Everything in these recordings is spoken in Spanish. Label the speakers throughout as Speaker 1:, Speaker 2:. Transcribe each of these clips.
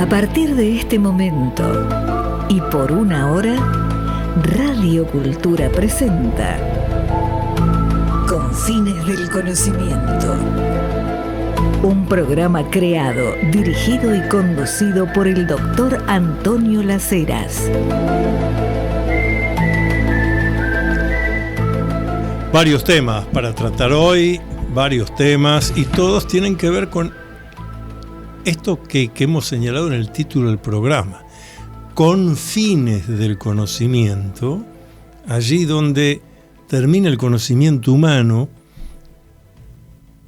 Speaker 1: A partir de este momento y por una hora, Radio Cultura presenta Confines del Conocimiento. Un programa creado, dirigido y conducido por el doctor Antonio Las Heras.
Speaker 2: Varios temas para tratar hoy, varios temas, y todos tienen que ver con esto que hemos señalado en el título del programa, confines del conocimiento, allí donde termina el conocimiento humano,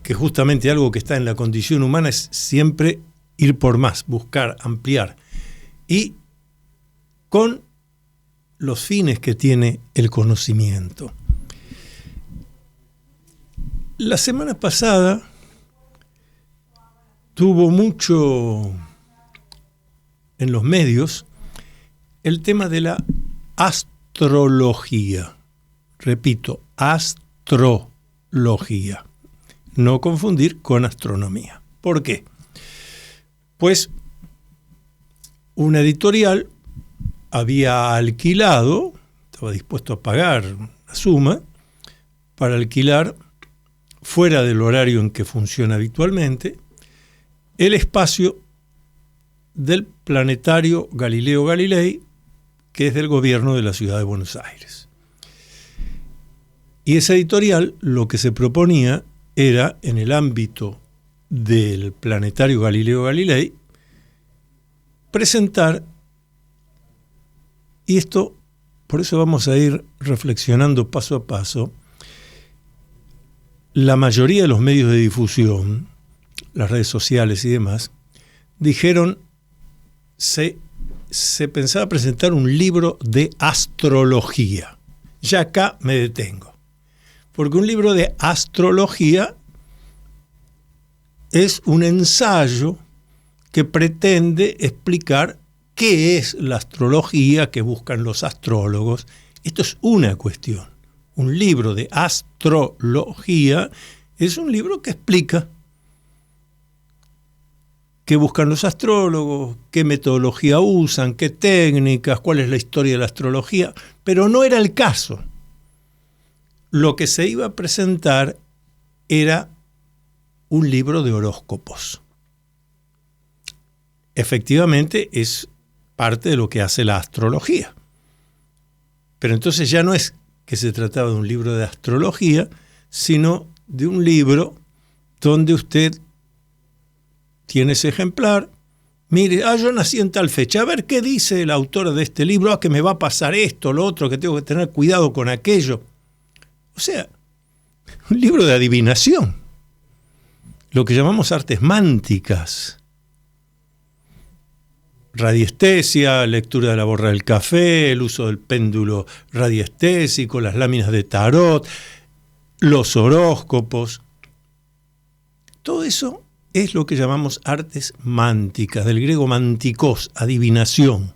Speaker 2: que justamente algo que está en la condición humana es siempre ir por más, buscar, ampliar, y con los fines que tiene el conocimiento. La semana pasada tuvo mucho en los medios el tema de la astrología. Repito, astrología. No confundir con astronomía. ¿Por qué? Pues una editorial había alquilado, estaba dispuesto a pagar una suma para alquilar fuera del horario en que funciona habitualmente, el espacio del planetario Galileo Galilei, que es del gobierno de la ciudad de Buenos Aires. Y esa editorial lo que se proponía era, en el ámbito del planetario Galileo Galilei, presentar, y esto, por eso vamos a ir reflexionando paso a paso, la mayoría de los medios de difusión, las redes sociales y demás, dijeron se pensaba presentar un libro de astrología. Ya acá me detengo. Porque un libro de astrología es un ensayo que pretende explicar qué es la astrología que buscan los astrólogos. Esto es una cuestión. Un libro de astrología es un libro que explica qué buscan los astrólogos, qué metodología usan, qué técnicas, cuál es la historia de la astrología, pero no era el caso. Lo que se iba a presentar era un libro de horóscopos. Efectivamente, es parte de lo que hace la astrología. Pero entonces ya no es que se trataba de un libro de astrología, sino de un libro donde usted tiene ese ejemplar, mire, yo nací en tal fecha, a ver qué dice el autor de este libro, que me va a pasar esto, lo otro, que tengo que tener cuidado con aquello. O sea, un libro de adivinación, lo que llamamos artes mánticas. Radiestesia, lectura de la borra del café, el uso del péndulo radiestésico, las láminas de tarot, los horóscopos. Todo eso es lo que llamamos artes mánticas, del griego mantikos, adivinación.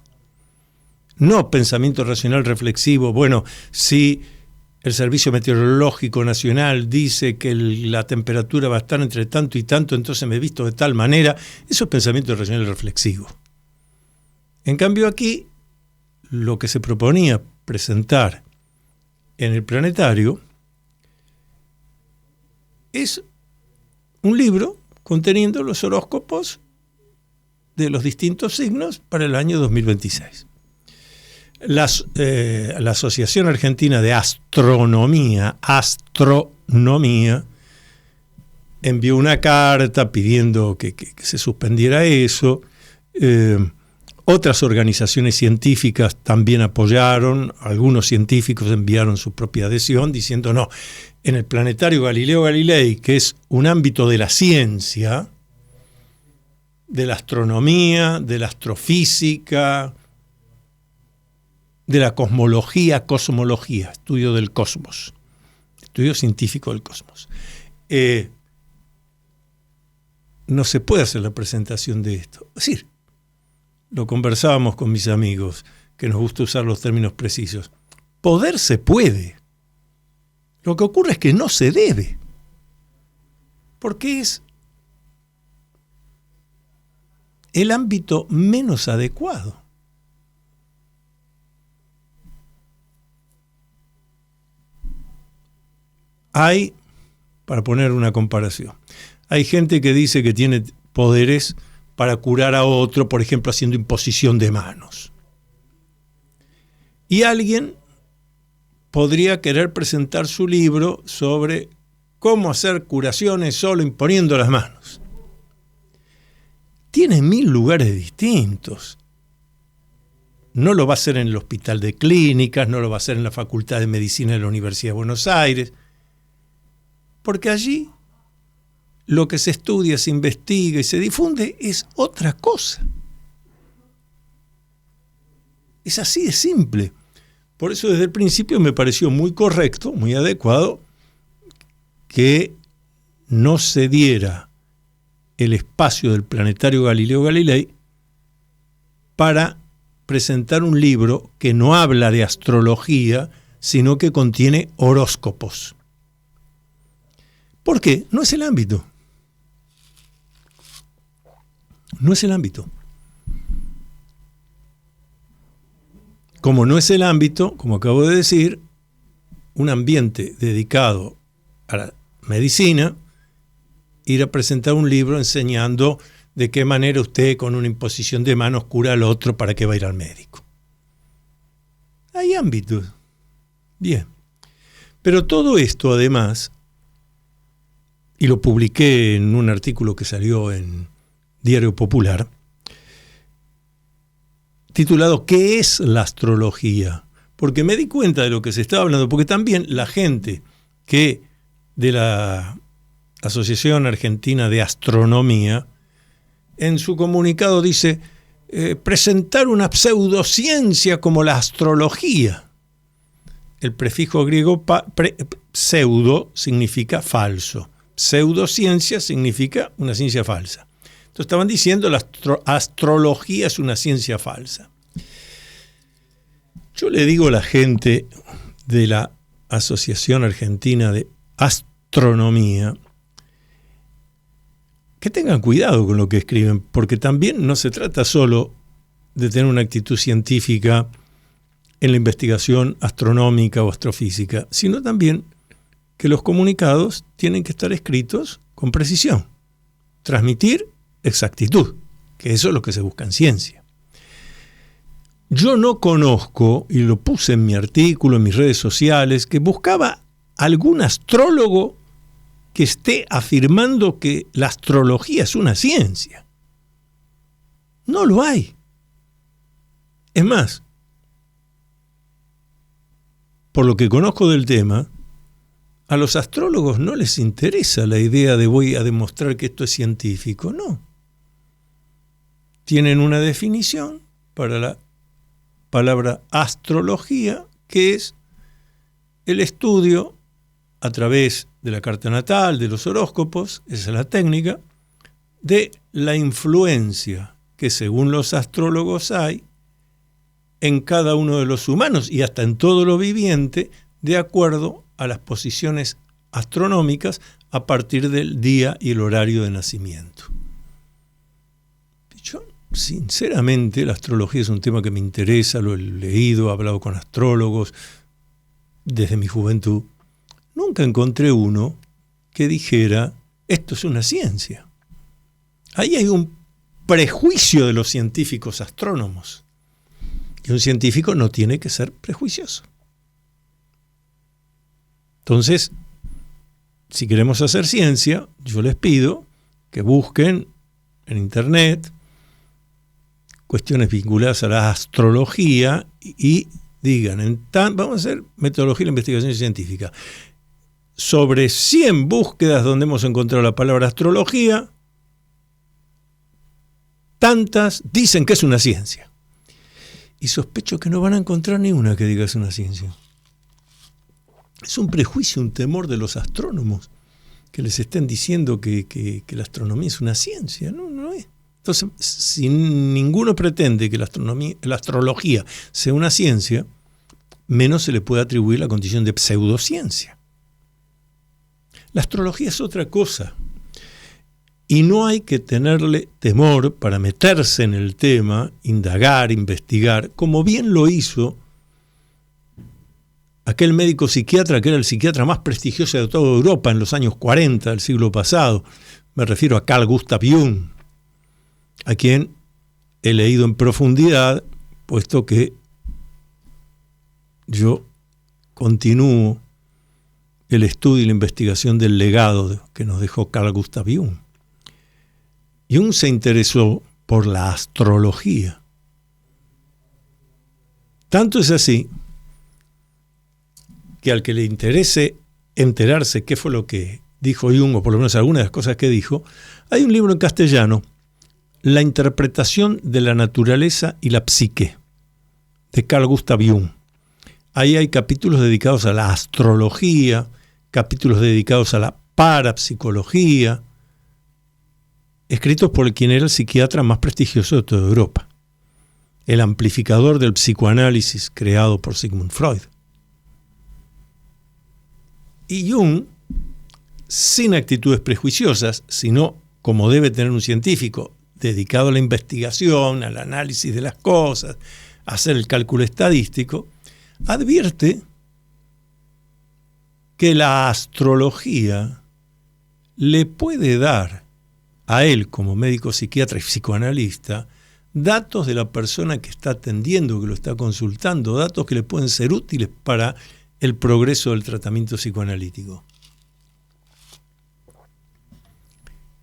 Speaker 2: No pensamiento racional reflexivo. Bueno, si el Servicio Meteorológico Nacional dice que la temperatura va a estar entre tanto y tanto, entonces me he visto de tal manera. Eso es pensamiento racional reflexivo. En cambio aquí, lo que se proponía presentar en el planetario es un libro conteniendo los horóscopos de los distintos signos para el año 2026. La Asociación Argentina de Astronomía, envió una carta pidiendo que se suspendiera eso. Otras organizaciones científicas también apoyaron, algunos científicos enviaron su propia adhesión diciendo no, en el planetario Galileo Galilei, que es un ámbito de la ciencia, de la astronomía, de la astrofísica, de la cosmología, estudio del cosmos, estudio científico del cosmos. No se puede hacer la presentación de esto. Es decir, lo conversábamos con mis amigos, que nos gusta usar los términos precisos. Poder se puede. Lo que ocurre es que no se debe. Porque es el ámbito menos adecuado. Hay, para poner una comparación, hay gente que dice que tiene poderes para curar a otro, por ejemplo, haciendo imposición de manos. Y alguien podría querer presentar su libro sobre cómo hacer curaciones solo imponiendo las manos. Tiene 1000 lugares distintos. No lo va a hacer en el Hospital de Clínicas, no lo va a hacer en la Facultad de Medicina de la Universidad de Buenos Aires, porque allí lo que se estudia, se investiga y se difunde es otra cosa. Es así de simple. Por eso desde el principio me pareció muy correcto, muy adecuado, que no se diera el espacio del Planetario Galileo Galilei para presentar un libro que no habla de astrología, sino que contiene horóscopos. ¿Por qué? No es el ámbito. No es el ámbito. Como no es el ámbito, como acabo de decir, un ambiente dedicado a la medicina, ir a presentar un libro enseñando de qué manera usted con una imposición de manos cura al otro para que va a ir al médico. Hay ámbitos. Bien. Pero todo esto además, y lo publiqué en un artículo que salió en Diario Popular, titulado ¿Qué es la astrología? Porque me di cuenta de lo que se estaba hablando, porque también la gente que de la Asociación Argentina de Astronomía, en su comunicado dice presentar una pseudociencia como la astrología. El prefijo griego pseudo significa falso. Pseudociencia significa una ciencia falsa. Entonces estaban diciendo la astrología es una ciencia falsa. Yo le digo a la gente de la Asociación Argentina de Astronomía que tengan cuidado con lo que escriben, porque también no se trata solo de tener una actitud científica en la investigación astronómica o astrofísica, sino también que los comunicados tienen que estar escritos con precisión, transmitir exactitud, que eso es lo que se busca en ciencia. Yo no conozco, y lo puse en mi artículo, en mis redes sociales, que buscaba algún astrólogo que esté afirmando que la astrología es una ciencia. No lo hay. Es más, por lo que conozco del tema, a los astrólogos no les interesa la idea de voy a demostrar que esto es científico, no. Tienen una definición para la palabra astrología, que es el estudio a través de la carta natal, de los horóscopos, esa es la técnica, de la influencia que según los astrólogos hay en cada uno de los humanos y hasta en todo lo viviente, de acuerdo a las posiciones astronómicas a partir del día y el horario de nacimiento. Yo, sinceramente, la astrología es un tema que me interesa, lo he leído, he hablado con astrólogos desde mi juventud. Nunca encontré uno que dijera, esto es una ciencia. Ahí hay un prejuicio de los científicos astrónomos. Y un científico no tiene que ser prejuicioso. Entonces, si queremos hacer ciencia, yo les pido que busquen en internet cuestiones vinculadas a la astrología y digan, vamos a hacer metodología de la investigación científica. Sobre 100 búsquedas donde hemos encontrado la palabra astrología, tantas dicen que es una ciencia. Y sospecho que no van a encontrar ni una que diga que es una ciencia. Es un prejuicio, un temor de los astrónomos que les estén diciendo que la astronomía es una ciencia. No, no es. Entonces, si ninguno pretende que la astrología sea una ciencia, menos se le puede atribuir la condición de pseudociencia. La astrología es otra cosa. Y no hay que tenerle temor para meterse en el tema, indagar, investigar, como bien lo hizo aquel médico psiquiatra que era el psiquiatra más prestigioso de toda Europa en los años 40 del siglo pasado. Me refiero a Carl Gustav Jung, a quien he leído en profundidad, puesto que yo continúo el estudio y la investigación del legado que nos dejó Carl Gustav Jung. Jung se interesó por la astrología. Tanto es así que al que le interese enterarse qué fue lo que dijo Jung, o por lo menos algunas de las cosas que dijo, hay un libro en castellano, La interpretación de la naturaleza y la psique, de Carl Gustav Jung. Ahí hay capítulos dedicados a la astrología, capítulos dedicados a la parapsicología, escritos por quien era el psiquiatra más prestigioso de toda Europa, el amplificador del psicoanálisis creado por Sigmund Freud. Y Jung, sin actitudes prejuiciosas, sino como debe tener un científico, dedicado a la investigación, al análisis de las cosas, a hacer el cálculo estadístico, advierte que la astrología le puede dar a él, como médico psiquiatra y psicoanalista, datos de la persona que está atendiendo, que lo está consultando, datos que le pueden ser útiles para el progreso del tratamiento psicoanalítico.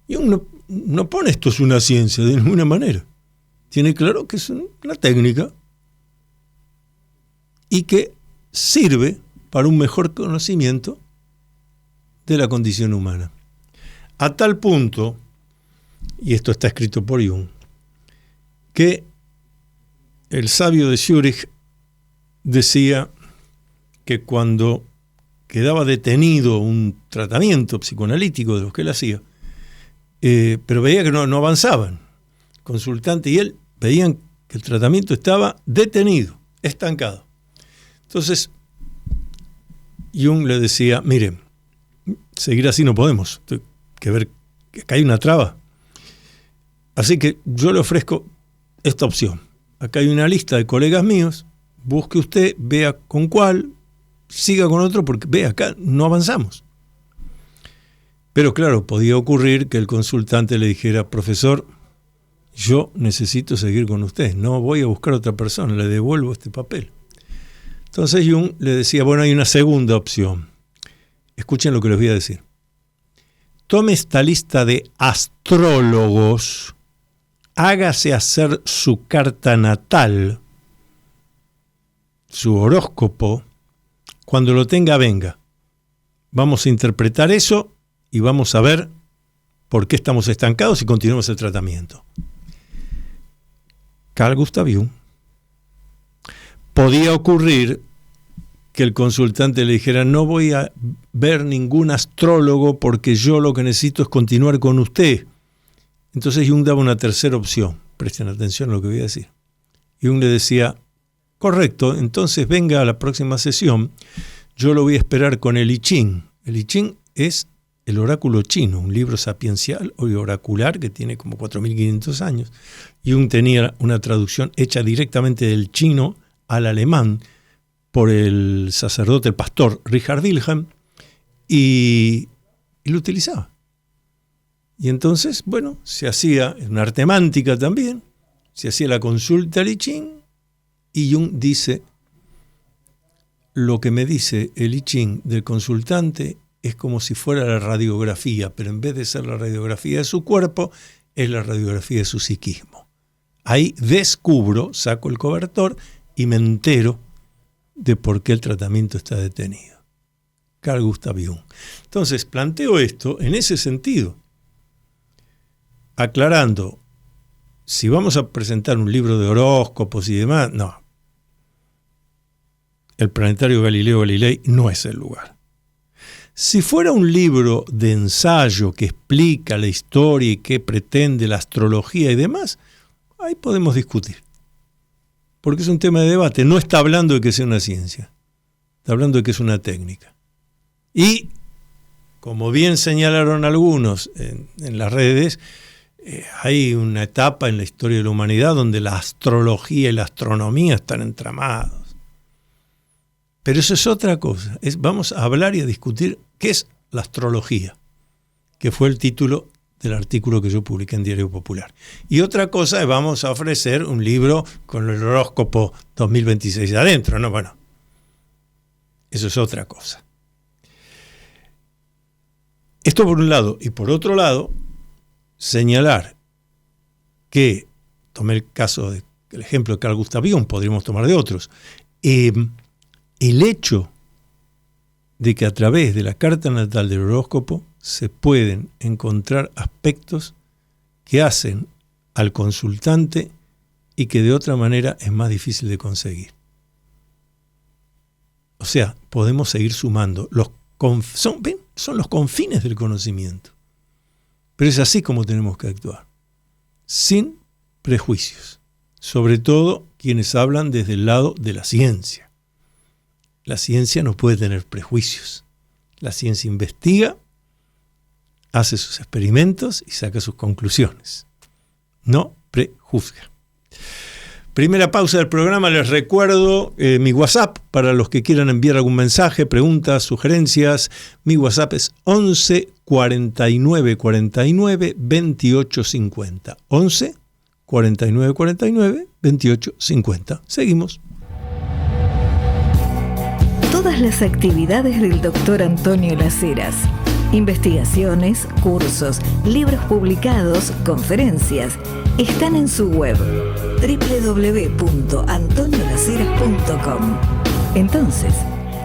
Speaker 2: Jung no pone esto es una ciencia de ninguna manera. Tiene claro que es una técnica y que sirve para un mejor conocimiento de la condición humana. A tal punto, y esto está escrito por Jung, que el sabio de Zúrich decía que cuando quedaba detenido un tratamiento psicoanalítico de los que él hacía, pero veía que no avanzaban, el consultante y él veían que el tratamiento estaba detenido, estancado. Entonces, Jung le decía, mire, seguir así no podemos, hay que ver que acá hay una traba. Así que yo le ofrezco esta opción. Acá hay una lista de colegas míos, busque usted, vea con cuál, siga con otro, porque ve, acá no avanzamos. Pero claro, podía ocurrir que el consultante le dijera, profesor, yo necesito seguir con usted, no voy a buscar otra persona, le devuelvo este papel. Entonces Jung le decía, bueno, hay una segunda opción. Escuchen lo que les voy a decir. Tome esta lista de astrólogos, hágase hacer su carta natal, su horóscopo, cuando lo tenga, venga. Vamos a interpretar eso y vamos a ver por qué estamos estancados y continuamos el tratamiento. Carl Gustav Jung. Podía ocurrir que el consultante le dijera, no voy a ver ningún astrólogo porque yo lo que necesito es continuar con usted. Entonces Jung daba una tercera opción. Presten atención a lo que voy a decir. Jung le decía, correcto, entonces venga a la próxima sesión, yo lo voy a esperar con el I Ching. El I Ching es el oráculo chino, un libro sapiencial o oracular que tiene como 4.500 años. Jung tenía una traducción hecha directamente del chino al alemán por el sacerdote, el pastor Richard Wilhelm, y lo utilizaba. Y entonces, bueno, se hacía una arte mántica también, se hacía la consulta al I Ching, y Jung dice, lo que me dice el I Ching del consultante es como si fuera la radiografía, pero en vez de ser la radiografía de su cuerpo, es la radiografía de su psiquismo. Ahí descubro, saco el cobertor y me entero de por qué el tratamiento está detenido. Carl Gustav Jung. Entonces, planteo esto en ese sentido, aclarando, si vamos a presentar un libro de horóscopos y demás, no. El planetario Galileo Galilei no es el lugar. Si fuera un libro de ensayo que explica la historia y que pretende la astrología y demás, ahí podemos discutir. Porque es un tema de debate. No está hablando de que sea una ciencia. Está hablando de que es una técnica. Y como bien señalaron algunos en las redes, hay una etapa en la historia de la humanidad donde la astrología y la astronomía están entramados. Pero eso es otra cosa. Vamos a hablar y a discutir qué es la astrología, que fue el título del artículo que yo publiqué en Diario Popular. Y otra cosa es, vamos a ofrecer un libro con el horóscopo 2026 adentro, ¿no? Bueno, eso es otra cosa. Esto por un lado. Y por otro lado, señalar que, tomé el ejemplo de Carl Gustav Jung, podríamos tomar de otros, el hecho de que a través de la carta natal del horóscopo se pueden encontrar aspectos que hacen al consultante y que de otra manera es más difícil de conseguir. O sea, podemos seguir sumando. Son los confines del conocimiento. Pero es así como tenemos que actuar, sin prejuicios, sobre todo quienes hablan desde el lado de la ciencia. La ciencia no puede tener prejuicios. La ciencia investiga, hace sus experimentos y saca sus conclusiones. No prejuzga. Primera pausa del programa, les recuerdo mi WhatsApp para los que quieran enviar algún mensaje, preguntas, sugerencias. Mi WhatsApp es 11 49 49 28 50. 11 49 49 28 50. Seguimos.
Speaker 1: Todas las actividades del Dr. Antonio Las Heras, investigaciones, cursos, libros publicados, conferencias, están en su web www.antoniolaceras.com. Entonces,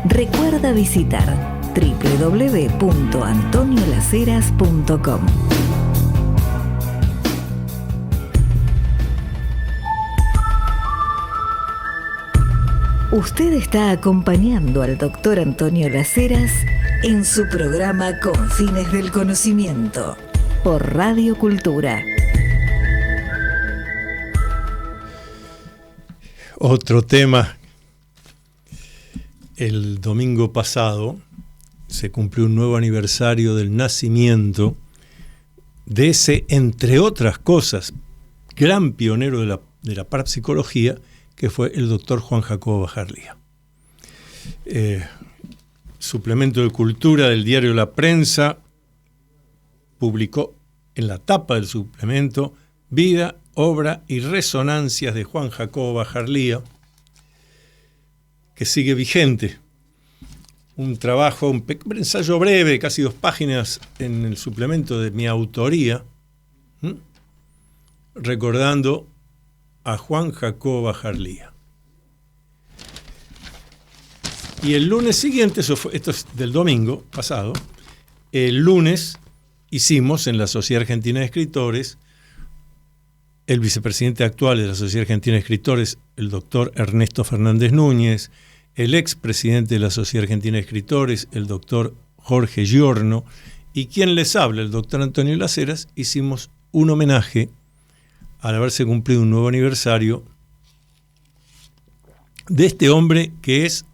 Speaker 1: recuerda visitar www.antoniolaceras.com. Usted está acompañando al Dr. Antonio Las Heras en su programa Confines del Conocimiento por Radio Cultura.
Speaker 2: Otro tema. El domingo pasado se cumplió un nuevo aniversario del nacimiento de ese, entre otras cosas, gran pionero de la parapsicología, que fue el doctor Juan Jacobo Bajarlía. Suplemento de Cultura del diario La Prensa publicó en la tapa del suplemento Vida, obra y resonancias de Juan Jacobo Bajarlía, que sigue vigente. Un trabajo, un ensayo breve, casi 2 páginas en el suplemento de mi autoría, recordando a Juan Jacobo Bajarlía. Y el lunes siguiente, esto es del domingo pasado, el lunes hicimos en la Sociedad Argentina de Escritores, el vicepresidente actual de la Sociedad Argentina de Escritores, el doctor Ernesto Fernández Núñez, el expresidente de la Sociedad Argentina de Escritores, el doctor Jorge Giorno, y quien les habla, el doctor Antonio Las Heras, hicimos un homenaje al haberse cumplido un nuevo aniversario de este hombre que es,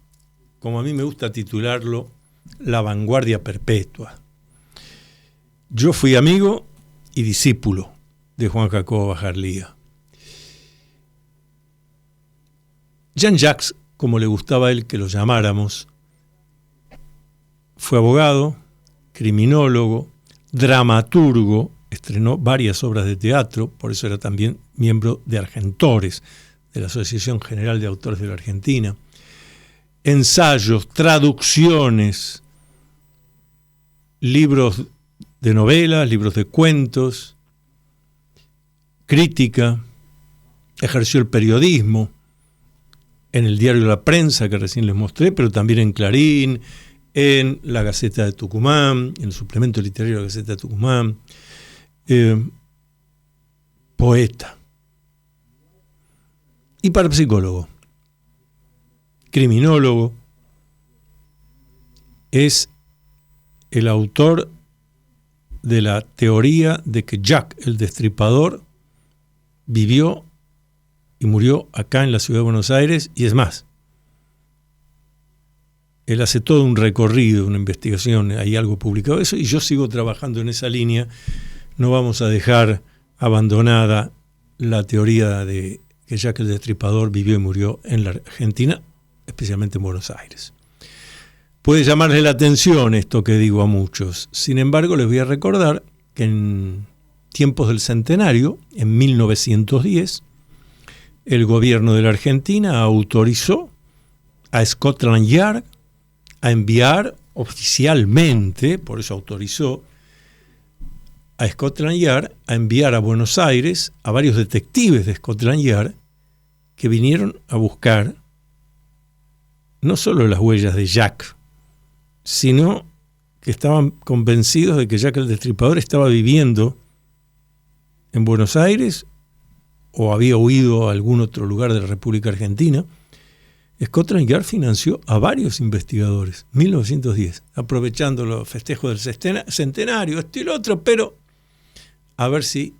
Speaker 2: como a mí me gusta titularlo, la vanguardia perpetua. Yo fui amigo y discípulo de Juan Jacobo Bajarlía. Jean-Jacques, como le gustaba a él que lo llamáramos, fue abogado, criminólogo, dramaturgo, estrenó varias obras de teatro, por eso era también miembro de Argentores, de la Asociación General de Autores de la Argentina. Ensayos, traducciones, libros de novelas, libros de cuentos, crítica, ejerció el periodismo en el diario La Prensa, que recién les mostré, pero también en Clarín, en la Gaceta de Tucumán, en el suplemento literario de la Gaceta de Tucumán. Poeta y parapsicólogo, criminólogo, es el autor de la teoría de que Jack el Destripador vivió y murió acá en la ciudad de Buenos Aires, y es más, Él hace todo un recorrido, una investigación, hay algo publicado de eso, y yo sigo trabajando en esa línea. No vamos a dejar abandonada la teoría de que Jack el Destripador vivió y murió en la Argentina, especialmente en Buenos Aires. Puede llamarle la atención esto que digo a muchos. Sin embargo, les voy a recordar que en tiempos del centenario, en 1910, el gobierno de la Argentina autorizó a Scotland Yard a enviar oficialmente, por eso autorizó a Scotland Yard a enviar a Buenos Aires a varios detectives de Scotland Yard que vinieron a buscar no solo las huellas de Jack, sino que estaban convencidos de que Jack el Destripador estaba viviendo en Buenos Aires o había huido a algún otro lugar de la República Argentina. Scotland Yard financió a varios investigadores, 1910, aprovechando los festejos del centenario, esto y lo otro, pero a ver si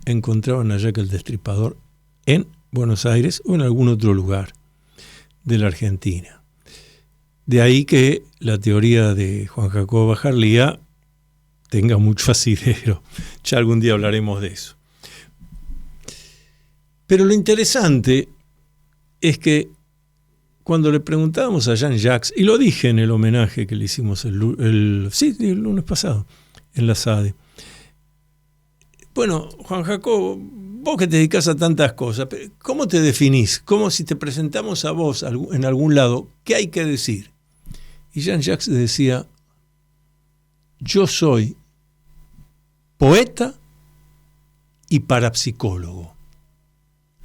Speaker 2: encontraban a Jack el Destripador en Buenos Aires o en algún otro lugar de la Argentina. De ahí que la teoría de Juan Jacobo Bajarlía tenga mucho asidero. Ya algún día hablaremos de eso. Pero lo interesante es que cuando le preguntábamos a Jean-Jacques, y lo dije en el homenaje que le hicimos el lunes pasado, en la SADE, bueno, Juan Jacobo, vos que te dedicás a tantas cosas, ¿cómo te definís? ¿Cómo si te presentamos a vos en algún lado, qué hay que decir? Y Jean-Jacques decía, yo soy poeta y parapsicólogo.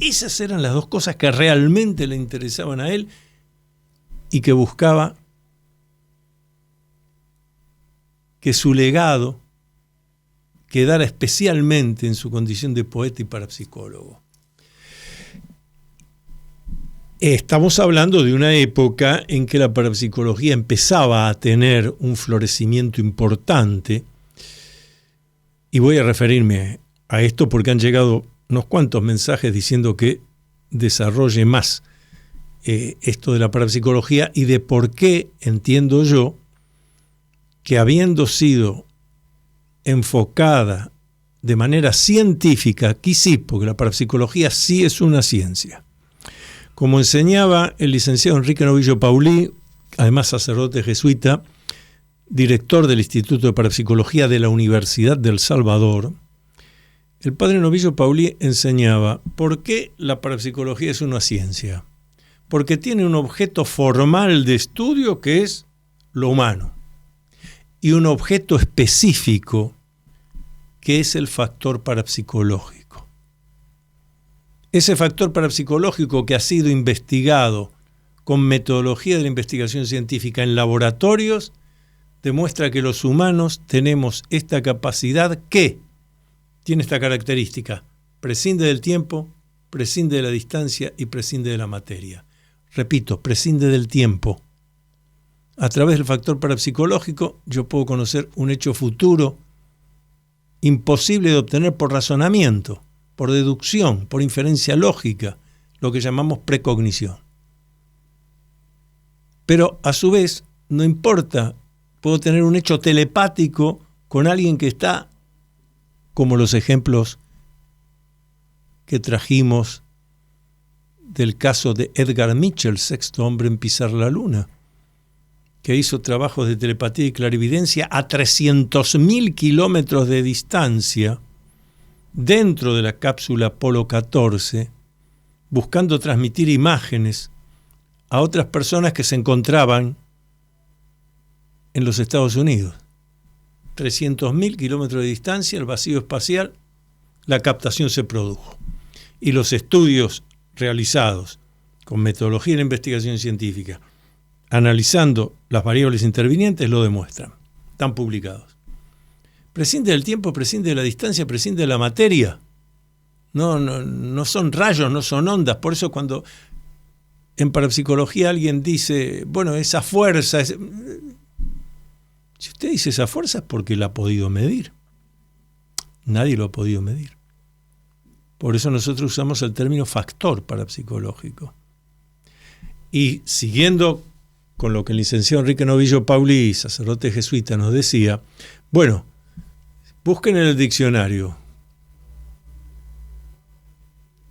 Speaker 2: Esas eran las dos cosas que realmente le interesaban a él y que buscaba que su legado quedara especialmente en su condición de poeta y parapsicólogo. Estamos hablando de una época en que la parapsicología empezaba a tener un florecimiento importante, y voy a referirme a esto porque han llegado unos cuantos mensajes diciendo que desarrolle más esto de la parapsicología y de por qué entiendo yo que, habiendo sido enfocada de manera científica, aquí sí, porque la parapsicología sí es una ciencia. Como enseñaba el licenciado Enrique Novillo Paulí, además sacerdote jesuita, director del Instituto de Parapsicología de la Universidad del Salvador, el padre Novillo Paulí enseñaba por qué la parapsicología es una ciencia. Porque tiene un objeto formal de estudio que es lo humano y un objeto específico que es el factor parapsicológico. Ese factor parapsicológico que ha sido investigado con metodología de la investigación científica en laboratorios demuestra que los humanos tenemos esta capacidad que tiene esta característica: prescinde del tiempo, prescinde de la distancia y prescinde de la materia. Repito, prescinde del tiempo. A través del factor parapsicológico yo puedo conocer un hecho futuro imposible de obtener por razonamiento, por deducción, por inferencia lógica, lo que llamamos precognición. Pero a su vez, no importa, puedo tener un hecho telepático con alguien que está, como los ejemplos que trajimos del caso de Edgar Mitchell, sexto hombre en pisar la luna, que hizo trabajos de telepatía y clarividencia a 300.000 kilómetros de distancia dentro de la cápsula Apolo 14, buscando transmitir imágenes a otras personas que se encontraban en los Estados Unidos. 300.000 kilómetros de distancia, el vacío espacial, la captación se produjo. Y los estudios realizados con metodología de la investigación científica, analizando las variables intervinientes, lo demuestran. Están publicados. Prescinde del tiempo, prescinde de la distancia, prescinde de la materia. No son rayos, no son ondas. Por eso cuando en parapsicología alguien dice, bueno, esa fuerza... Si usted dice esa fuerza es porque la ha podido medir. Nadie lo ha podido medir. Por eso nosotros usamos el término factor parapsicológico. Y siguiendo con lo que el licenciado Enrique Novillo Pauli, sacerdote jesuita, nos decía, bueno, busquen en el diccionario,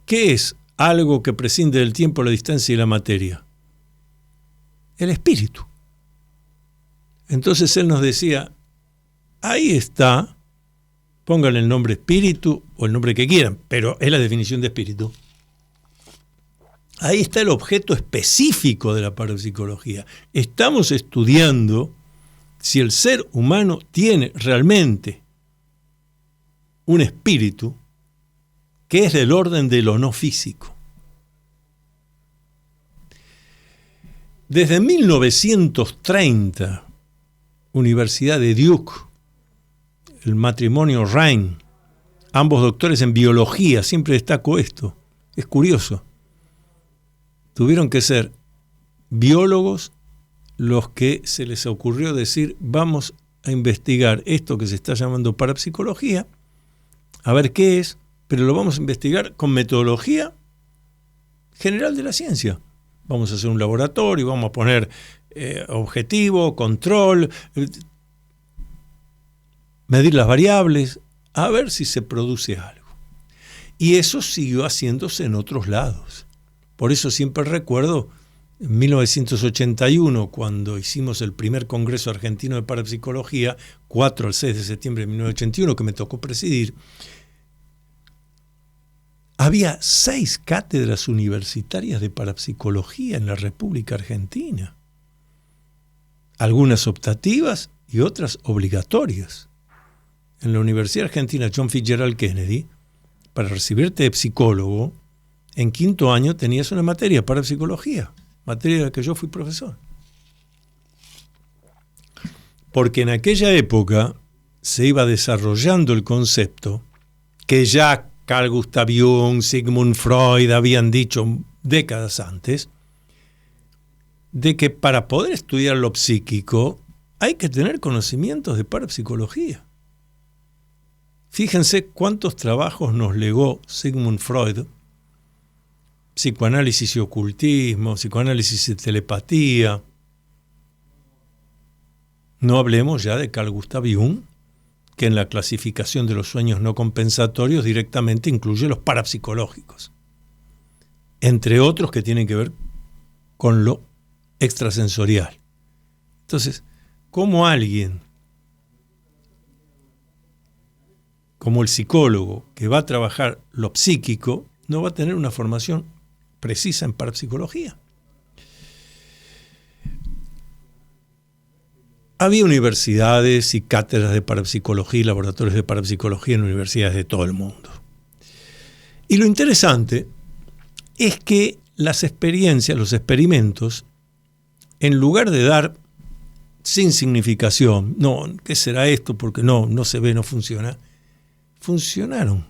Speaker 2: ¿qué es algo que prescinde del tiempo, la distancia y la materia? El espíritu. Entonces él nos decía, ahí está, pónganle el nombre espíritu o el nombre que quieran, pero es la definición de espíritu. Ahí está el objeto específico de la parapsicología. Estamos estudiando si el ser humano tiene realmente un espíritu que es del orden de lo no físico. Desde 1930, Universidad de Duke, el matrimonio Rhine, ambos doctores en biología, siempre destaco esto, es curioso, tuvieron que ser biólogos los que se les ocurrió decir, vamos a investigar esto que se está llamando parapsicología, a ver qué es, pero lo vamos a investigar con metodología general de la ciencia. Vamos a hacer un laboratorio, vamos a poner objetivo, control, medir las variables, a ver si se produce algo. Y eso siguió haciéndose en otros lados. Por eso siempre recuerdo, en 1981, cuando hicimos el primer Congreso Argentino de Parapsicología, 4 al 6 de septiembre de 1981, que me tocó presidir, había 6 cátedras universitarias de parapsicología en la República Argentina. Algunas optativas y otras obligatorias. En la Universidad Argentina John Fitzgerald Kennedy, para recibirte de psicólogo, en 5º año tenías una materia, parapsicología, materia de la que yo fui profesor. Porque en aquella época se iba desarrollando el concepto que ya Carl Gustav Jung, Sigmund Freud habían dicho décadas antes, de que para poder estudiar lo psíquico hay que tener conocimientos de parapsicología. Fíjense cuántos trabajos nos legó Sigmund Freud, psicoanálisis y ocultismo, psicoanálisis y telepatía. No hablemos ya de Carl Gustav Jung, que en la clasificación de los sueños no compensatorios directamente incluye los parapsicológicos, entre otros que tienen que ver con lo extrasensorial. Entonces, ¿cómo alguien, como el psicólogo, que va a trabajar lo psíquico, no va a tener una formación precisa en parapsicología? Había universidades y cátedras de parapsicología y laboratorios de parapsicología en universidades de todo el mundo. Y lo interesante es que las experiencias, los experimentos, en lugar de dar sin significación, no, ¿qué será esto? Porque no se ve, no funciona, funcionaron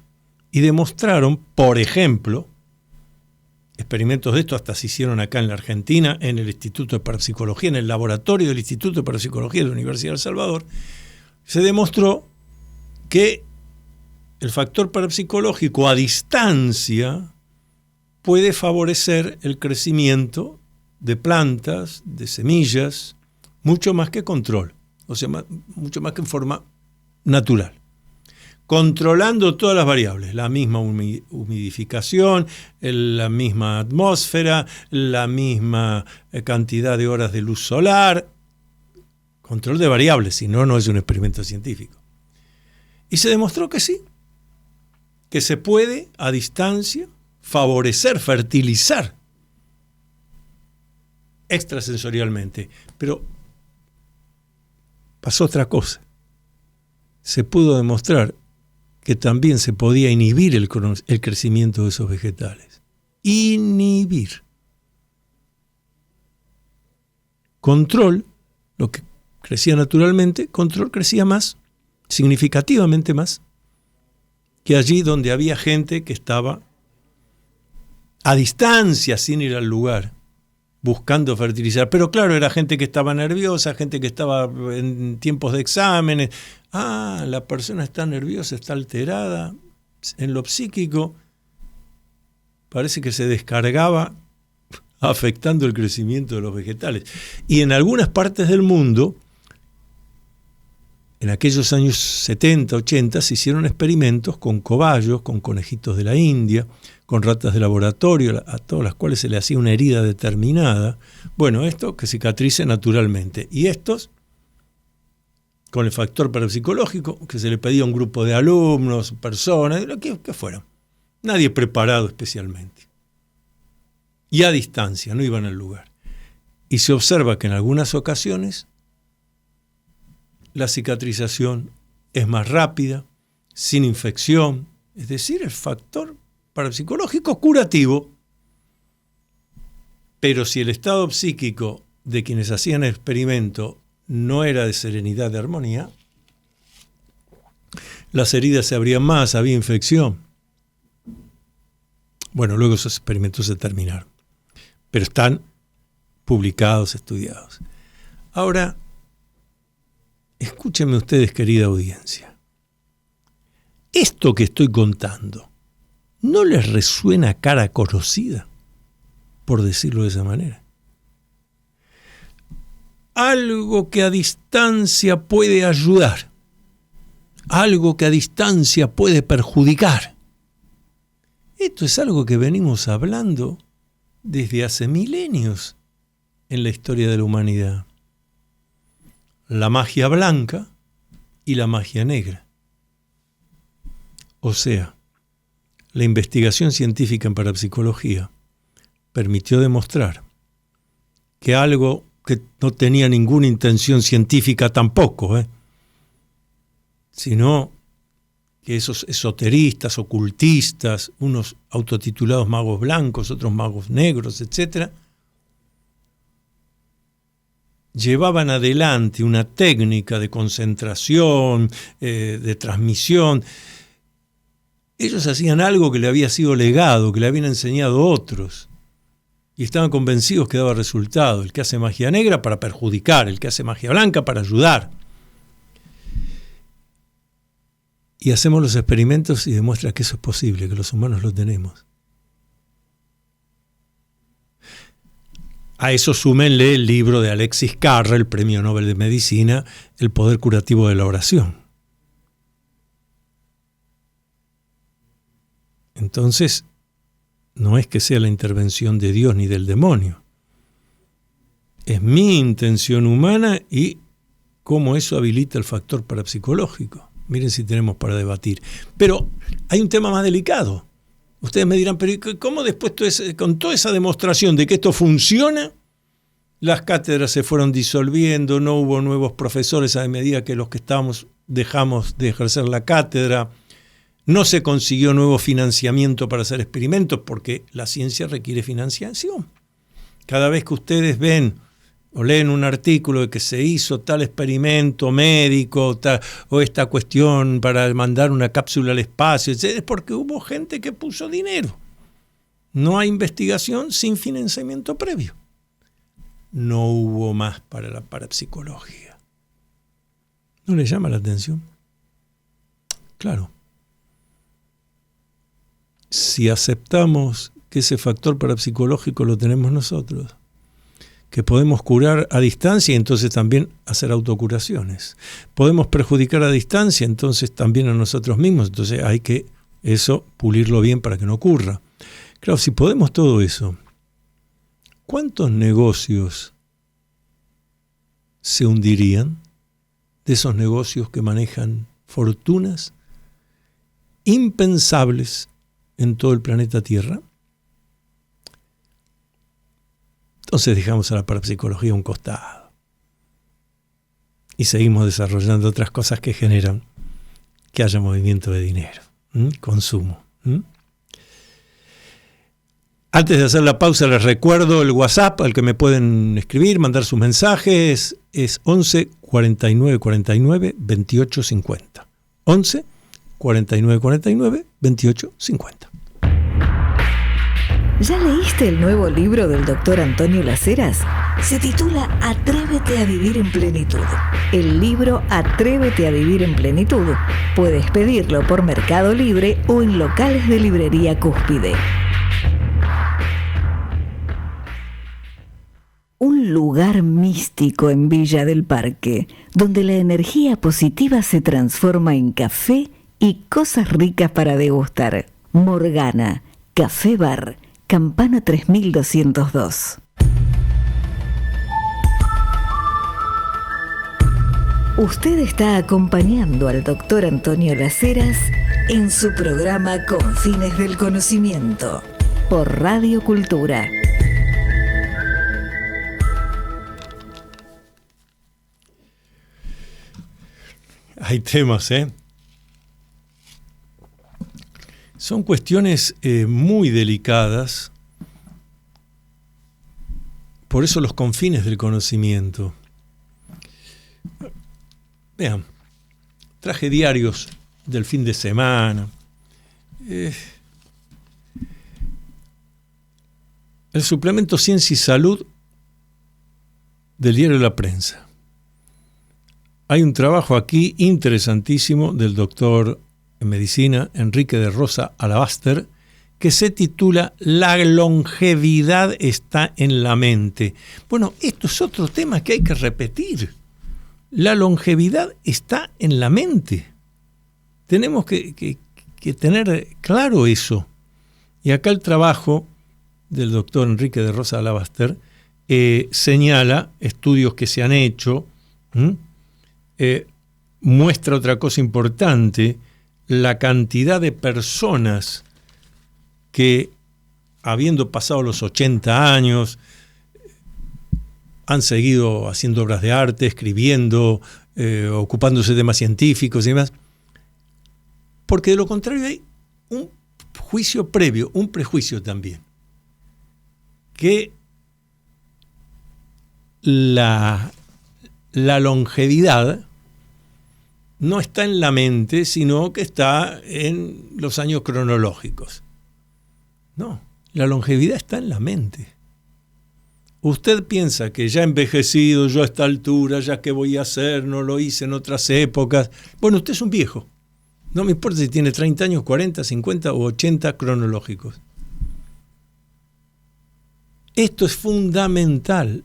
Speaker 2: y demostraron, por ejemplo, experimentos de esto hasta se hicieron acá en la Argentina, en el Instituto de Parapsicología, en el laboratorio del Instituto de Parapsicología de la Universidad de El Salvador, se demostró que el factor parapsicológico a distancia puede favorecer el crecimiento de plantas, de semillas, mucho más que control, o sea, mucho más que en forma natural. Controlando todas las variables, la misma humidificación, la misma atmósfera, la misma cantidad de horas de luz solar, control de variables, si no, no es un experimento científico. Y se demostró que sí, que se puede a distancia favorecer, fertilizar extrasensorialmente. Pero pasó otra cosa. Se pudo demostrar que también se podía inhibir el crecimiento de esos vegetales. Inhibir. Control, lo que crecía naturalmente, control crecía más, significativamente más, que allí donde había gente que estaba a distancia sin ir al lugar, buscando fertilizar. Pero claro, era gente que estaba nerviosa, gente que estaba en tiempos de exámenes. La persona está nerviosa, está alterada. En lo psíquico parece que se descargaba afectando el crecimiento de los vegetales. Y en algunas partes del mundo, en aquellos años 70, 80, se hicieron experimentos con cobayos, con conejitos de la India, con ratas de laboratorio, a todas las cuales se le hacía una herida determinada. Bueno, esto que cicatrice naturalmente. Y estos, con el factor parapsicológico, que se le pedía a un grupo de alumnos, personas, que fueran. Nadie preparado especialmente. Y a distancia, no iban al lugar. Y se observa que en algunas ocasiones la cicatrización es más rápida, sin infección, es decir, el factor parapsicológico curativo. Pero si el estado psíquico de quienes hacían el experimento no era de serenidad, de armonía, las heridas se abrían más, había infección. Bueno, luego esos experimentos se terminaron, pero están publicados, estudiados. Ahora, escúchenme ustedes, querida audiencia. Esto que estoy contando, ¿no les resuena a cara conocida, por decirlo de esa manera? Algo que a distancia puede ayudar, algo que a distancia puede perjudicar. Esto es algo que venimos hablando desde hace milenios en la historia de la humanidad. La magia blanca y la magia negra. O sea, la investigación científica en parapsicología permitió demostrar que algo que no tenía ninguna intención científica tampoco, sino que esos esoteristas, ocultistas, unos autotitulados magos blancos, otros magos negros, etc., llevaban adelante una técnica de concentración, de transmisión. Ellos hacían algo que le había sido legado, que le habían enseñado otros, y estaban convencidos que daba resultado. El que hace magia negra para perjudicar, el que hace magia blanca para ayudar. Y hacemos los experimentos y demuestra que eso es posible, que los humanos lo tenemos. A eso súmenle el libro de Alexis Carrel, el Premio Nobel de Medicina, El poder curativo de la oración. Entonces, no es que sea la intervención de Dios ni del demonio. Es mi intención humana y cómo eso habilita el factor parapsicológico. Miren si tenemos para debatir. Pero hay un tema más delicado. Ustedes me dirán, pero ¿cómo después con toda esa demostración de que esto funciona, las cátedras se fueron disolviendo, no hubo nuevos profesores a medida que los que estábamos dejamos de ejercer la cátedra, no se consiguió nuevo financiamiento para hacer experimentos porque la ciencia requiere financiación? Cada vez que ustedes ven o leen un artículo de que se hizo tal experimento médico o esta cuestión para mandar una cápsula al espacio, es porque hubo gente que puso dinero. No hay investigación sin financiamiento previo. No hubo más para la parapsicología. ¿No les llama la atención? Claro. Si aceptamos que ese factor parapsicológico lo tenemos nosotros, que podemos curar a distancia y entonces también hacer autocuraciones. Podemos perjudicar a distancia, entonces también a nosotros mismos. Entonces hay que eso pulirlo bien para que no ocurra. Claro, si podemos todo eso, ¿cuántos negocios se hundirían de esos negocios que manejan fortunas impensables en todo el planeta Tierra? Entonces dejamos a la parapsicología a un costado y seguimos desarrollando otras cosas que generan que haya movimiento de dinero, consumo. Antes de hacer la pausa les recuerdo el WhatsApp al que me pueden escribir, mandar sus mensajes, es 11 49 49 28 50. 11 49 49 28 50.
Speaker 1: ¿Ya leíste el nuevo libro del doctor Antonio Laceras? Se titula Atrévete a vivir en plenitud. El libro Atrévete a vivir en plenitud. Puedes pedirlo por Mercado Libre o en locales de librería Cúspide. un lugar místico en Villa del Parque, donde la energía positiva se transforma en café y cosas ricas para degustar. Morgana, Café Bar, Campana 3202. Usted está acompañando al doctor Antonio Las Heras en su programa Con Fines del Conocimiento, por Radio Cultura.
Speaker 2: Hay temas, Son cuestiones muy delicadas, por eso los confines del conocimiento. Vean, traje diarios del fin de semana. El suplemento Ciencia y Salud del diario La Prensa. Hay un trabajo aquí interesantísimo del doctor en medicina Enrique de Rosa Alabaster que se titula La longevidad está en la mente. Bueno, esto es otro tema que hay que repetir. La longevidad está en la mente. Tenemos que tener claro eso. Y acá el trabajo del doctor Enrique de Rosa Alabaster señala estudios que se han hecho, muestra otra cosa importante, la cantidad de personas que, habiendo pasado los 80 años, han seguido haciendo obras de arte, escribiendo, ocupándose de temas científicos y demás, porque de lo contrario hay un juicio previo, un prejuicio también, que la longevidad no está en la mente, sino que está en los años cronológicos. No, la longevidad está en la mente. Usted piensa que ya envejecido, yo a esta altura, ya qué voy a hacer, no lo hice en otras épocas. Bueno, usted es un viejo. No me importa si tiene 30 años, 40, 50 o 80 cronológicos. Esto es fundamental.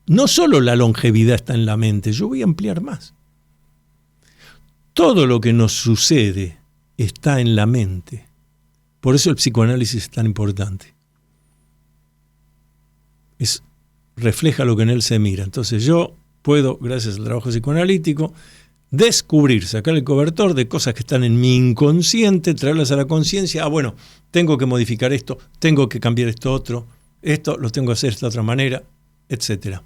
Speaker 2: No solo la longevidad está en la mente, yo voy a ampliar más. Todo lo que nos sucede está en la mente. Por eso el psicoanálisis es tan importante. Refleja lo que en él se mira. Entonces yo puedo, gracias al trabajo psicoanalítico, descubrir, sacar el cobertor de cosas que están en mi inconsciente, traerlas a la conciencia. Bueno, tengo que modificar esto, tengo que cambiar esto otro, esto lo tengo que hacer de esta otra manera, etc.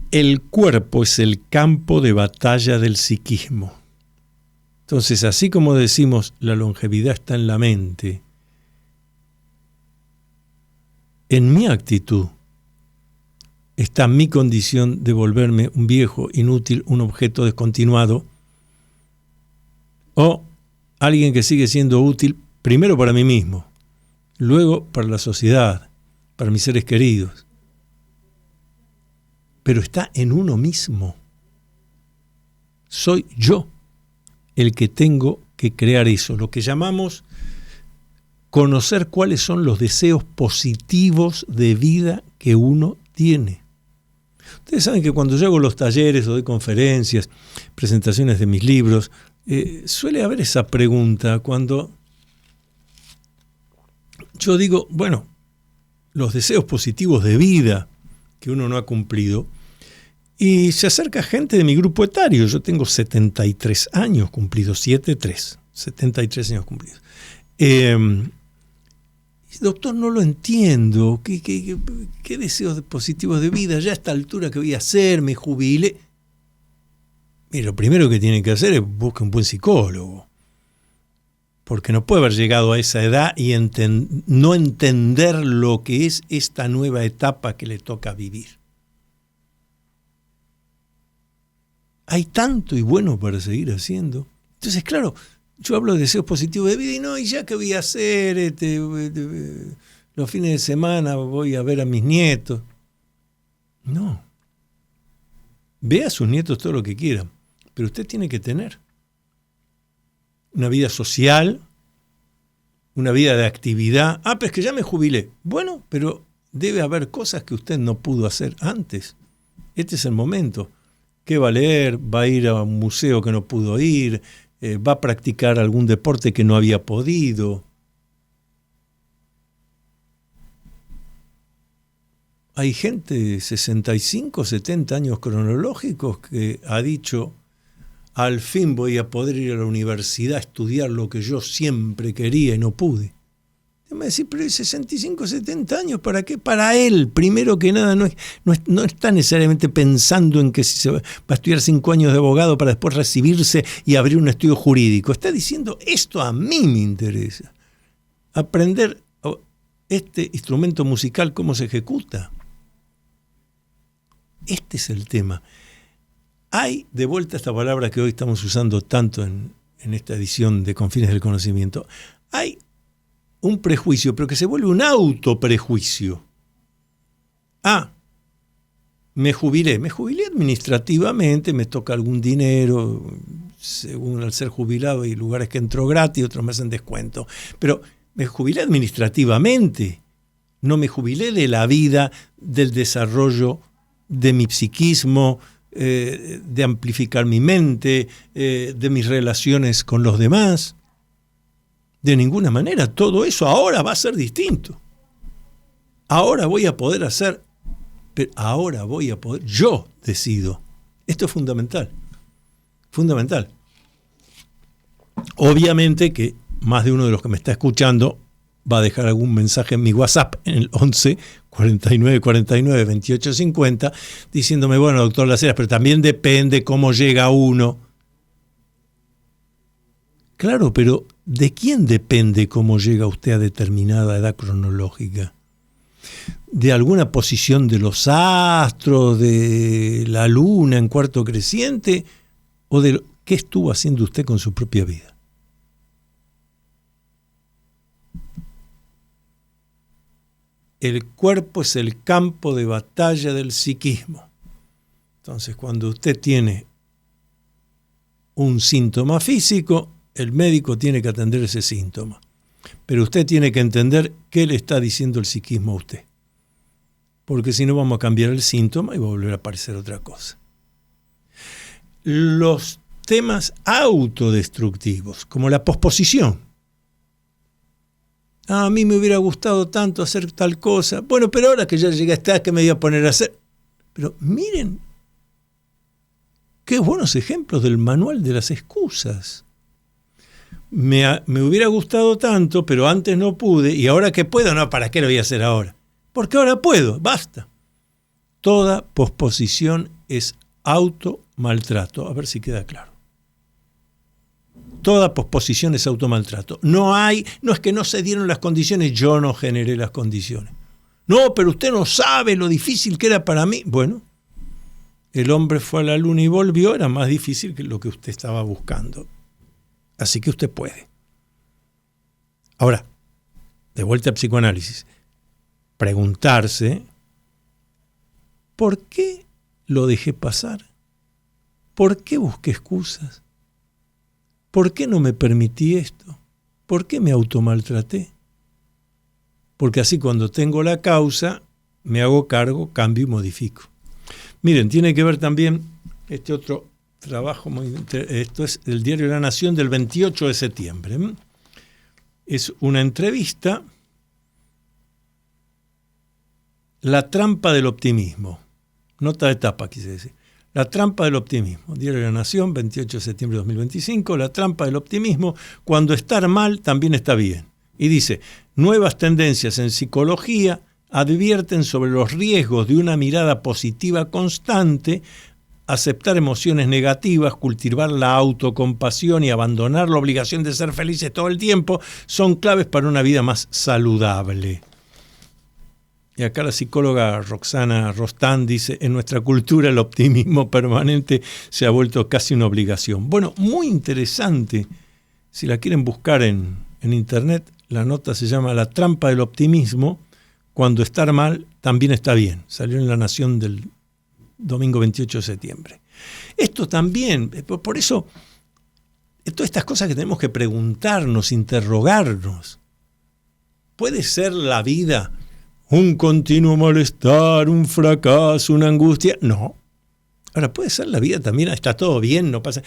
Speaker 2: El cuerpo es el campo de batalla del psiquismo. Entonces, así como decimos la longevidad está en la mente, en mi actitud está mi condición de volverme un viejo, inútil, un objeto descontinuado, o alguien que sigue siendo útil primero para mí mismo, luego para la sociedad, para mis seres queridos. Pero está en uno mismo. Soy yo el que tengo que crear eso, lo que llamamos conocer cuáles son los deseos positivos de vida que uno tiene. Ustedes saben que cuando yo hago los talleres o doy conferencias, presentaciones de mis libros, suele haber esa pregunta cuando yo digo, bueno, los deseos positivos de vida que uno no ha cumplido, y se acerca gente de mi grupo etario. Yo tengo 73 años cumplidos, 73 años cumplidos. Doctor, no lo entiendo. ¿Qué deseos positivos de vida? Ya a esta altura, ¿qué voy a hacer? Me jubilé. Mire, lo primero que tiene que hacer es buscar un buen psicólogo. Porque no puede haber llegado a esa edad y no entender lo que es esta nueva etapa que le toca vivir. Hay tanto y bueno para seguir haciendo. Entonces, claro, yo hablo de deseos positivos de vida y ya que voy a hacer, los fines de semana voy a ver a mis nietos. No. Ve a sus nietos todo lo que quieran, pero usted tiene que tener una vida social, una vida de actividad. Pero es que ya me jubilé. Bueno, pero debe haber cosas que usted no pudo hacer antes. Este es el momento. ¿Qué va a leer? ¿Va a ir a un museo que no pudo ir? ¿Va a practicar algún deporte que no había podido? Hay gente de 65, 70 años cronológicos que ha dicho: al fin voy a poder ir a la universidad a estudiar lo que yo siempre quería y no pude. Me decir, pero 65, 70 años, ¿para qué? Para él, primero que nada, no está necesariamente pensando en que si se va a estudiar 5 años de abogado para después recibirse y abrir un estudio jurídico. Está diciendo, esto a mí me interesa. Aprender este instrumento musical, cómo se ejecuta. Este es el tema. Hay, de vuelta esta palabra que hoy estamos usando tanto en esta edición de Confines del Conocimiento, hay un prejuicio, pero que se vuelve un autoprejuicio. Me jubilé administrativamente, me toca algún dinero, según al ser jubilado hay lugares que entro gratis, otros me hacen descuento, pero me jubilé administrativamente, no me jubilé de la vida, del desarrollo de mi psiquismo, de amplificar mi mente, de mis relaciones con los demás. De ninguna manera. Todo eso ahora va a ser distinto. Ahora voy a poder hacer, pero ahora voy a poder, yo decido. Esto es fundamental. Fundamental. Obviamente que más de uno de los que me está escuchando va a dejar algún mensaje en mi WhatsApp en el 11 49 49 28 50 diciéndome, bueno, doctor Las Heras, pero también depende cómo llega uno. Claro, pero ¿de quién depende cómo llega usted a determinada edad cronológica? ¿De alguna posición de los astros, de la luna en cuarto creciente, o de qué estuvo haciendo usted con su propia vida? El cuerpo es el campo de batalla del psiquismo. Entonces, cuando usted tiene un síntoma físico, el médico tiene que atender ese síntoma. Pero usted tiene que entender qué le está diciendo el psiquismo a usted. Porque si no vamos a cambiar el síntoma y va a volver a aparecer otra cosa. Los temas autodestructivos, como la posposición. A mí me hubiera gustado tanto hacer tal cosa. Bueno, pero ahora que ya llegué a esta edad, ¿qué me voy a poner a hacer? Pero miren, qué buenos ejemplos del manual de las excusas. Me hubiera gustado tanto, pero antes no pude, y ahora que puedo, no, ¿para qué lo voy a hacer ahora? Porque ahora puedo, basta. Toda posposición es automaltrato, a ver si queda claro. Toda posposición es automaltrato. No es que no se dieron las condiciones, yo no generé las condiciones. No, pero usted no sabe lo difícil que era para mí. Bueno, el hombre fue a la luna y volvió, era más difícil que lo que usted estaba buscando. Así que usted puede. Ahora, de vuelta al psicoanálisis, preguntarse, ¿por qué lo dejé pasar? ¿Por qué busqué excusas? ¿Por qué no me permití esto? ¿Por qué me automaltraté? Porque así cuando tengo la causa, me hago cargo, cambio y modifico. Miren, tiene que ver también este otro trabajo, esto es el diario La Nación del 28 de septiembre. Es una entrevista, La trampa del optimismo. Nota de tapa, quise decir. La trampa del optimismo. Diario La Nación, 28 de septiembre de 2025. La trampa del optimismo. Cuando estar mal, también está bien. Y dice, nuevas tendencias en psicología advierten sobre los riesgos de una mirada positiva constante. Aceptar emociones negativas, cultivar la autocompasión y abandonar la obligación de ser felices todo el tiempo son claves para una vida más saludable. Y acá la psicóloga Roxana Rostán dice, en nuestra cultura el optimismo permanente se ha vuelto casi una obligación. Bueno, muy interesante. Si la quieren buscar en internet, la nota se llama La trampa del optimismo. Cuando estar mal, también está bien. Salió en La Nación del domingo 28 de septiembre. Esto también, por eso, todas estas cosas que tenemos que preguntarnos, interrogarnos. ¿Puede ser la vida un continuo malestar, un fracaso, una angustia? No. Ahora, ¿puede ser la vida también? Está todo bien, no pasa.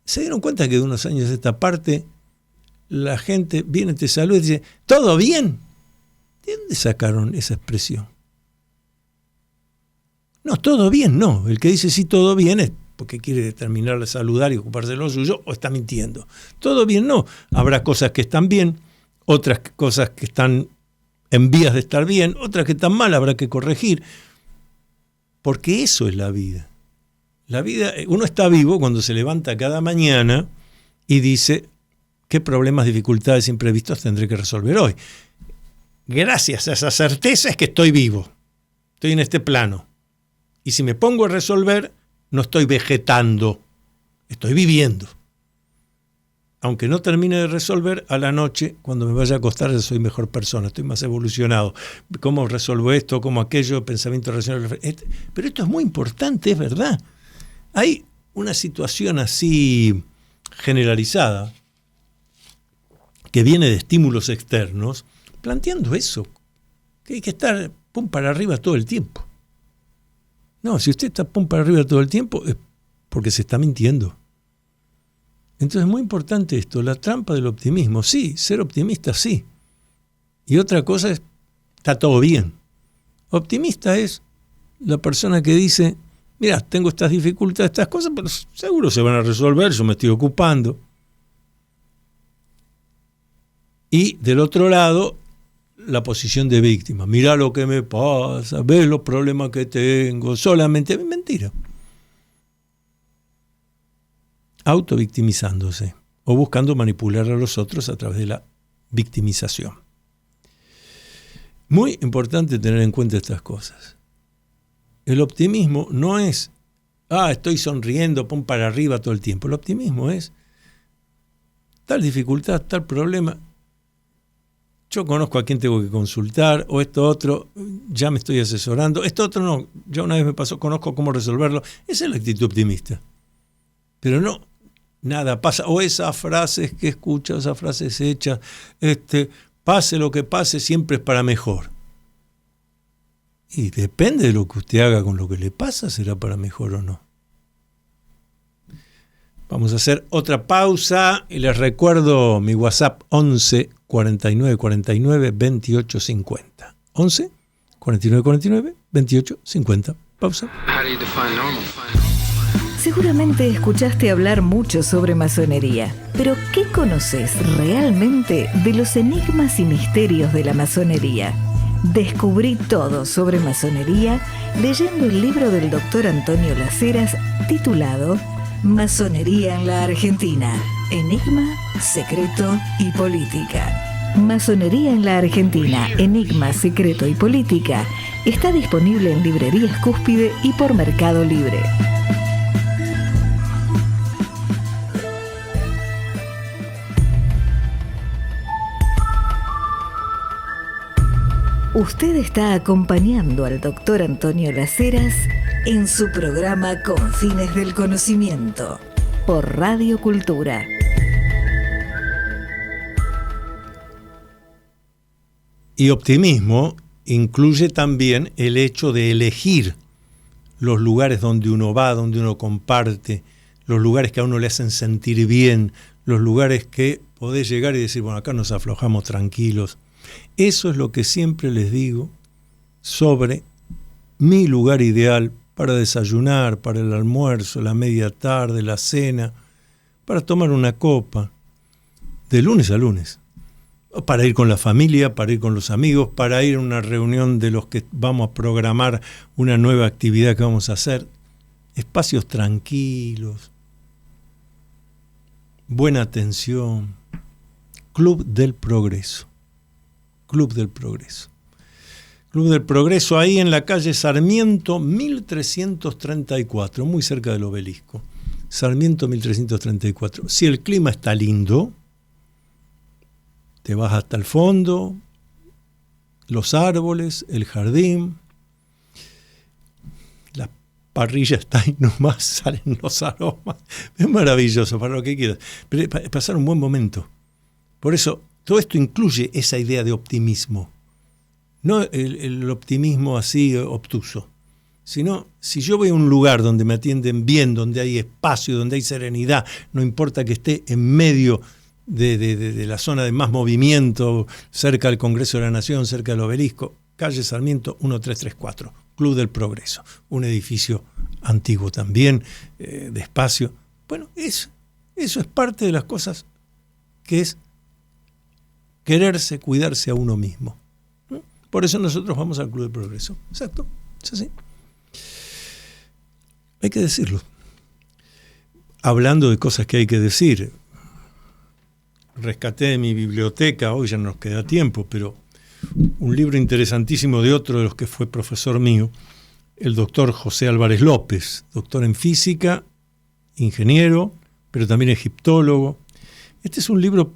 Speaker 2: ¿Se dieron cuenta que de unos años de esta parte la gente viene, te saluda y dice, ¿todo bien? ¿De dónde sacaron esa expresión? No, todo bien, no. El que dice sí, todo bien es porque quiere terminar de saludar y ocuparse de lo suyo o está mintiendo. Todo bien, no. Habrá cosas que están bien, otras cosas que están en vías de estar bien, otras que están mal, habrá que corregir. Porque eso es la vida. La vida, uno está vivo cuando se levanta cada mañana y dice, ¿qué problemas, dificultades imprevistos tendré que resolver hoy? Gracias a esa certeza es que estoy vivo, estoy en este plano. Y si me pongo a resolver, no estoy vegetando, estoy viviendo. Aunque no termine de resolver, a la noche, cuando me vaya a acostar, ya soy mejor persona, estoy más evolucionado. ¿Cómo resuelvo esto? ¿Cómo aquello? Pensamiento racional. Pero esto es muy importante, es verdad. Hay una situación así generalizada que viene de estímulos externos, planteando eso, que hay que estar pum para arriba todo el tiempo. No, si usted está pum para arriba todo el tiempo es porque se está mintiendo. Entonces es muy importante esto, la trampa del optimismo. Sí, ser optimista sí. Y otra cosa es, está todo bien. Optimista es la persona que dice, mira, tengo estas dificultades, estas cosas, pero seguro se van a resolver, yo me estoy ocupando. Y del otro lado, la posición de víctima. Mirá lo que me pasa, ves los problemas que tengo, solamente mentira. Autovictimizándose o buscando manipular a los otros a través de la victimización. Muy importante tener en cuenta estas cosas. El optimismo no es, estoy sonriendo, pon para arriba todo el tiempo. El optimismo es tal dificultad, tal problema. Yo conozco a quién tengo que consultar, o esto otro, ya me estoy asesorando. Esto otro no, ya una vez me pasó, conozco cómo resolverlo. Esa es la actitud optimista. Pero no, nada pasa. O esas frases que escucho, esas frases hechas, pase lo que pase, siempre es para mejor. Y depende de lo que usted haga con lo que le pasa, será para mejor o no. Vamos a hacer otra pausa y les recuerdo mi WhatsApp 11 49 49 28 50. 11 49 49 28 50. Pausa.
Speaker 1: Seguramente escuchaste hablar mucho sobre masonería, pero ¿qué conoces realmente de los enigmas y misterios de la masonería? Descubrí todo sobre masonería leyendo el libro del doctor Antonio Las Heras titulado Masonería en la Argentina, Enigma, Secreto y Política. Masonería en la Argentina, Enigma, Secreto y Política está disponible en librerías Cúspide y por Mercado Libre. Usted está acompañando al doctor Antonio Las Heras en su programa Confines del Conocimiento por Radio Cultura.
Speaker 2: Y optimismo incluye también el hecho de elegir los lugares donde uno va, donde uno comparte, los lugares que a uno le hacen sentir bien, los lugares que podés llegar y decir, bueno, acá nos aflojamos tranquilos. Eso es lo que siempre les digo sobre mi lugar ideal para desayunar, para el almuerzo, la media tarde, la cena, para tomar una copa, de lunes a lunes, para ir con la familia, para ir con los amigos, para ir a una reunión de los que vamos a programar una nueva actividad que vamos a hacer. Espacios tranquilos, buena atención, Club del Progreso. Club del Progreso. Club del Progreso ahí en la calle Sarmiento 1334, muy cerca del obelisco. Sarmiento 1334. Si el clima está lindo, te vas hasta el fondo, los árboles, el jardín, la parrilla está ahí nomás, salen los aromas. Es maravilloso, para lo que quieras. Pero pasar un buen momento. Por eso, todo esto incluye esa idea de optimismo. No el optimismo así obtuso, sino si yo voy a un lugar donde me atienden bien, donde hay espacio, donde hay serenidad, no importa que esté en medio de la zona de más movimiento, cerca del Congreso de la Nación, cerca del Obelisco, calle Sarmiento 1334, Club del Progreso, un edificio antiguo también, de espacio. Bueno, eso es parte de las cosas que es quererse, cuidarse a uno mismo. Por eso nosotros vamos al Club del Progreso. Exacto, es así. Hay que decirlo. Hablando de cosas que hay que decir, rescaté de mi biblioteca, hoy ya no nos queda tiempo, pero un libro interesantísimo de otro de los que fue profesor mío, el doctor José Álvarez López, doctor en física, ingeniero, pero también egiptólogo. Este es un libro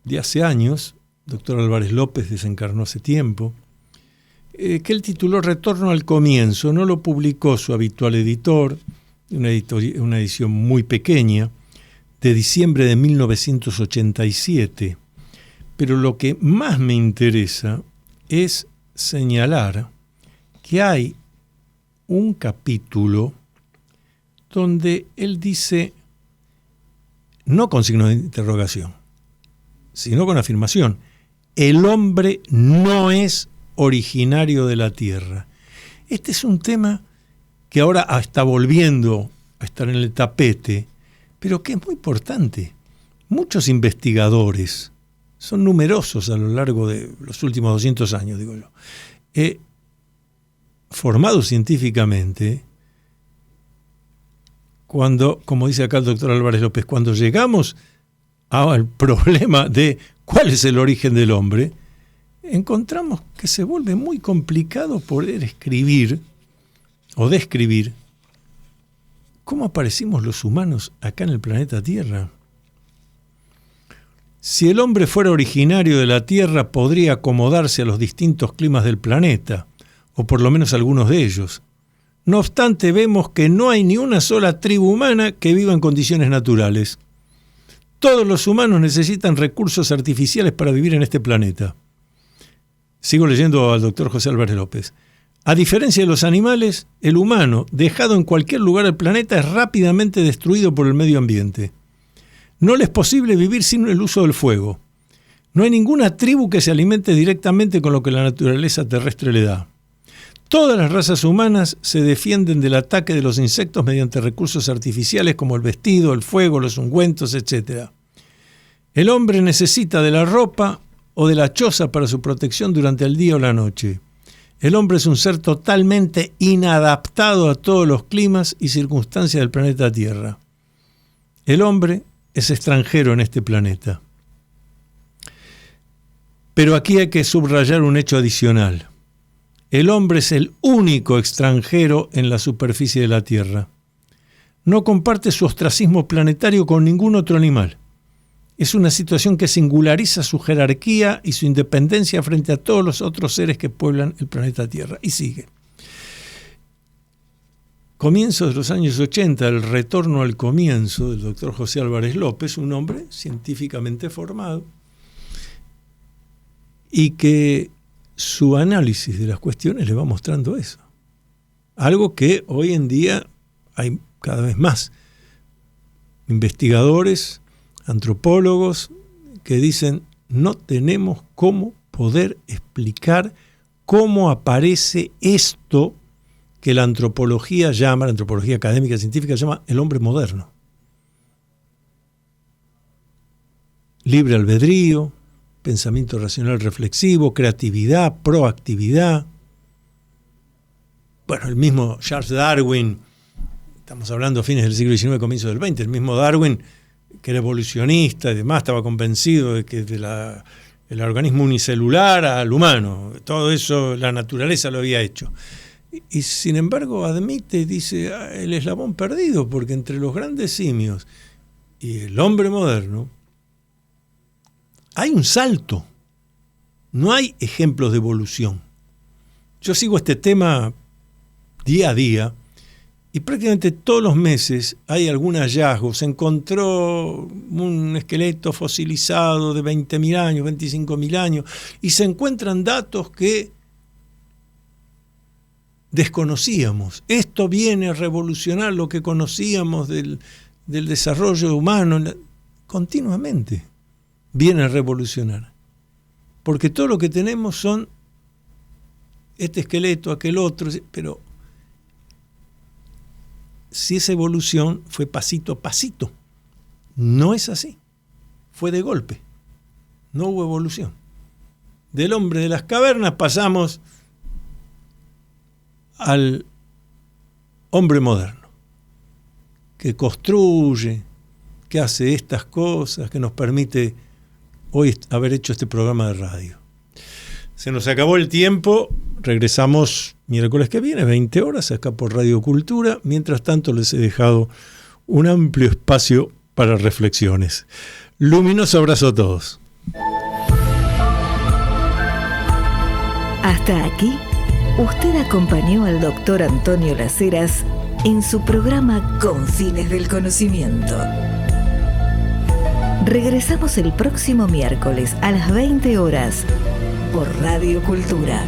Speaker 2: de hace años, doctor Álvarez López desencarnó hace tiempo, que él tituló Retorno al comienzo. No lo publicó su habitual editor, una edición muy pequeña, de diciembre de 1987. Pero lo que más me interesa es señalar que hay un capítulo donde él dice, no con signo de interrogación, sino con afirmación, el hombre no es originario de la Tierra. Este es un tema que ahora está volviendo a estar en el tapete, pero que es muy importante. Muchos investigadores, son numerosos a lo largo de los últimos 200 años, digo yo, formados científicamente, cuando, como dice acá el doctor Álvarez López, cuando llegamos al problema de cuál es el origen del hombre, encontramos que se vuelve muy complicado poder escribir o describir cómo aparecimos los humanos acá en el planeta Tierra. Si el hombre fuera originario de la Tierra, podría acomodarse a los distintos climas del planeta, o por lo menos algunos de ellos. No obstante, vemos que no hay ni una sola tribu humana que viva en condiciones naturales. Todos los humanos necesitan recursos artificiales para vivir en este planeta. Sigo leyendo al doctor José Álvarez López. A diferencia de los animales, el humano, dejado en cualquier lugar del planeta, es rápidamente destruido por el medio ambiente. No le es posible vivir sin el uso del fuego. No hay ninguna tribu que se alimente directamente con lo que la naturaleza terrestre le da. Todas las razas humanas se defienden del ataque de los insectos mediante recursos artificiales como el vestido, el fuego, los ungüentos, etc. El hombre necesita de la ropa o de la choza para su protección durante el día o la noche. El hombre es un ser totalmente inadaptado a todos los climas y circunstancias del planeta Tierra. El hombre es extranjero en este planeta. Pero aquí hay que subrayar un hecho adicional. El hombre es el único extranjero en la superficie de la Tierra. No comparte su ostracismo planetario con ningún otro animal. Es una situación que singulariza su jerarquía y su independencia frente a todos los otros seres que pueblan el planeta Tierra. Y sigue. Comienzos de los años 80, el retorno al comienzo del doctor José Álvarez López, un hombre científicamente formado, y que su análisis de las cuestiones le va mostrando eso. Algo que hoy en día hay cada vez más investigadores, antropólogos, que dicen no tenemos cómo poder explicar cómo aparece esto que la antropología llama, la antropología académica científica llama el hombre moderno. Libre albedrío, pensamiento racional reflexivo, creatividad, proactividad. Bueno, el mismo Charles Darwin, estamos hablando a fines del siglo XIX, comienzo del XX, el mismo Darwin, que era evolucionista y demás, estaba convencido de que el organismo unicelular al humano, todo eso la naturaleza lo había hecho. Y sin embargo admite, dice, el eslabón perdido, porque entre los grandes simios y el hombre moderno hay un salto. No hay ejemplos de evolución. Yo sigo este tema día a día Y prácticamente todos los meses hay algún hallazgo. Se encontró un esqueleto fosilizado de 20.000 años, 25.000 años, y se encuentran datos que desconocíamos. Esto viene a revolucionar lo que conocíamos del desarrollo humano. Continuamente viene a revolucionar. Porque todo lo que tenemos son este esqueleto, aquel otro, pero si esa evolución fue pasito a pasito, no es así. Fue de golpe. No hubo evolución. Del hombre de las cavernas pasamos al hombre moderno, que construye, que hace estas cosas, que nos permite hoy haber hecho este programa de radio. Se nos acabó el tiempo, regresamos miércoles que viene, 20 horas, acá por Radio Cultura. Mientras tanto les he dejado un amplio espacio para reflexiones. Luminoso abrazo a todos.
Speaker 1: Hasta aquí, usted acompañó al doctor Antonio Las Heras en su programa Con Fines del Conocimiento. Regresamos el próximo miércoles a las 20 horas por Radio Cultura.